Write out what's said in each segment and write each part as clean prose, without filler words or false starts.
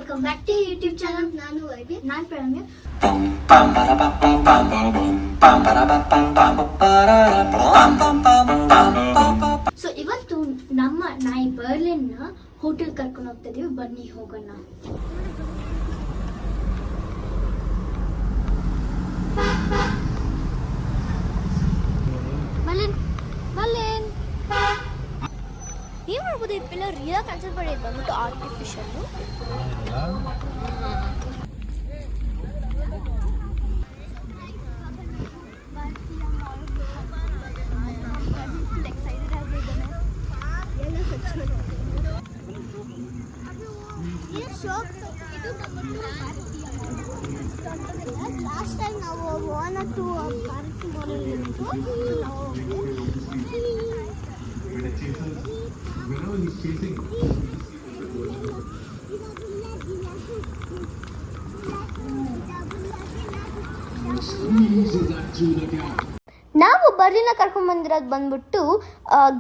Welcome back to YouTube channel. ನಾನು Pranamya. So ಇವತ್ತು ನಮ್ಮ ನಾಯಿ ಬರ್ಲಿನ್ ಹೋಟೆಲ್ ಕರ್ಕೊಂಡು ಹೋಗ್ತಾ ಇದೀವಿ. ಬನ್ನಿ ಹೋಗೋಣ. ಏನ್ ಮಾಡ್ಬೋದು? ಈ ಪಿಲ್ಲರ್ ರಿಯಲ್ ಕ್ಯಾನ್ಸಲ್ ಮಾಡಿ ಬಂದ್ಬಿಟ್ಟು ಆರ್ಟಿಫಿಷಿಯಲ್. ಲಾಸ್ಟ್ ಟೈಮ್ ನಾವು 1 or 2 ಪಾರ್ಕ್ ಮಾಡಿದ್ದು. ನಾವು ಬರ್ಲಿನ ಕರ್ಕೊಂಡ್ ಬಂದಿರೋದು ಬಂದ್ಬಿಟ್ಟು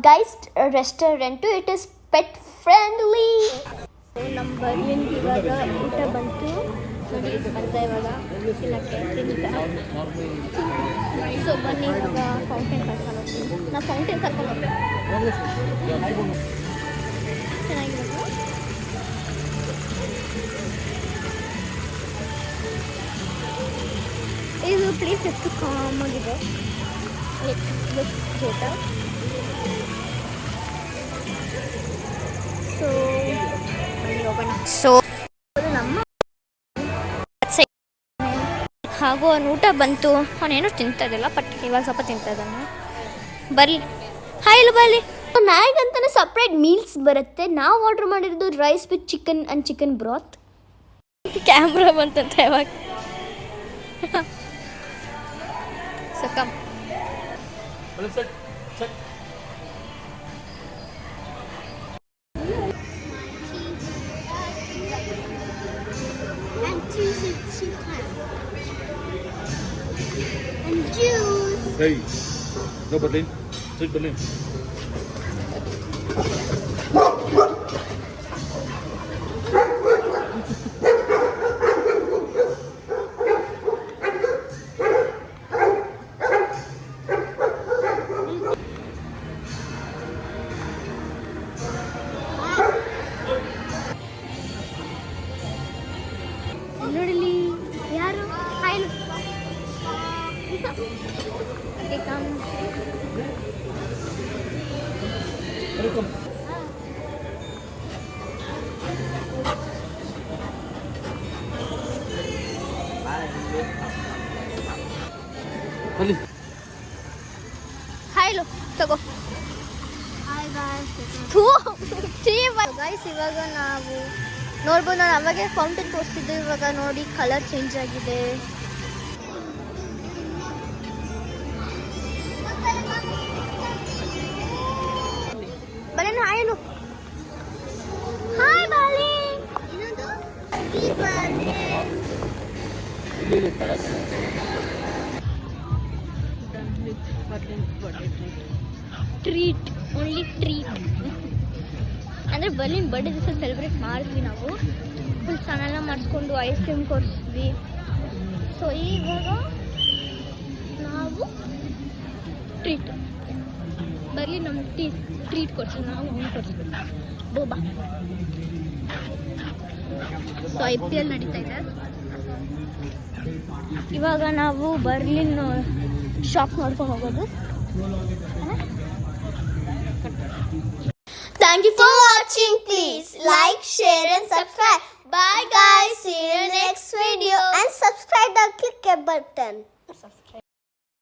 Geist restaurant. It is pet friendly. ನಮ್ಮ ಬರ್ಲಿನ್ ಇವಾಗ ಊಟ ಬಂತು ನೋಡಿ, ಬಂದ ಇವಾಗ ತಿನ್ನಕ್ಕೆ ಸೊ ಬನ್ನಿ ಇವಾಗ ಫೌಂಟೇನ್ ಕರ್ಕೊಂಡು ಹೋಗ್ತೀನಿ. ನಾವು ಫೌಂಟೇನ್ ಕರ್ಕೊಂಡು ಹೋಗ್ತೀವಿ. ಚೆನ್ನಾಗಿರೋದು. ಇದು ಪ್ಲೇಸ್ ಎಷ್ಟು ಕಾಮ್ ಆಗಿದೆ. ಸೊ ನಮ್ಮ ಹಾಗೂ ಅವನು ಊಟ ಬಂತು. ಅವನೇನು ತಿಂತಾ ಇದ್ದಿಲ್ಲ, ಬಟ್ ಇವಾಗ ಸ್ವಲ್ಪ ತಿಂತಾ ಇದ್ದಾನೆ. ಬರ್ಲಿ ಹಾಯ್ ಬರ್ಲಿ. ನಾಯಿಗಂತಾನೆ ಸಪ್ರೇಟ್ ಮೀಲ್ಸ್ ಬರುತ್ತೆ. ನಾವು ಆರ್ಡರ್ ಮಾಡಿರೋದು rice with chicken and chicken broth. Camera ಬಂತಂತ ಯಾವಾಗ ಸಕಮ್ and juice. Hey, no Berlin. Sit Berlin. ನೋಡಲಿ ಯಾರು ಹಾಯ್ ಹಾಯ್ಲು ತಗೋ. ಗೈಸ್ ಇವಾಗ ನಾವು ನೋಡ್ಬೋದು, ನಾನು ಅವಾಗೆ ಫೌಂಟೇನ್ ತೋರಿಸ್ತಿದ್ದೆ. ಇವಾಗ ನೋಡಿ ಕಲರ್ ಚೇಂಜ್ ಆಗಿದೆ. ಬಲೇನು ಹಾಯ್ಲು ಹಾಯ್ ಬಾಲಿ. ಟ್ರೀಟ್ ಓನ್ಲಿ ಟ್ರೀಟ್ ಅಂದರೆ ಬರ್ಲಿನ್ ಬರ್ಡೇ ದಿವಸ ಸೆಲೆಬ್ರೇಟ್ ಮಾಡಿದ್ವಿ. ನಾವು ಫುಲ್ ಚೆನ್ನಾಗೆಲ್ಲ ಮಾಡಿಸ್ಕೊಂಡು ಐಸ್ ಕ್ರೀಮ್ ಕೊಡಿಸಿದ್ವಿ. ಸೊ ಇವಾಗ ನಾವು ಟ್ರೀಟ್ ಬರ್ಲಿ ನಮ್ಮ ಟ್ರೀಟ್ ಕೊಡ್ತೀವಿ. ನಾವು ಅವ್ನು ಕೊಡ್ತೀವಿ ಬೋಬಾ. ಸೊ IPL ನಡೀತಾ ಇದೆ. ಇವಾಗ ನಾವು ಬರ್ಲಿನ್ ಶಾಪ್ ನೋಡ್ಕೊಂಡು ಹೋಗೋದು. Thank you for watching. Please like, share and subscribe. Bye guys. See you next video. And subscribe and click the button.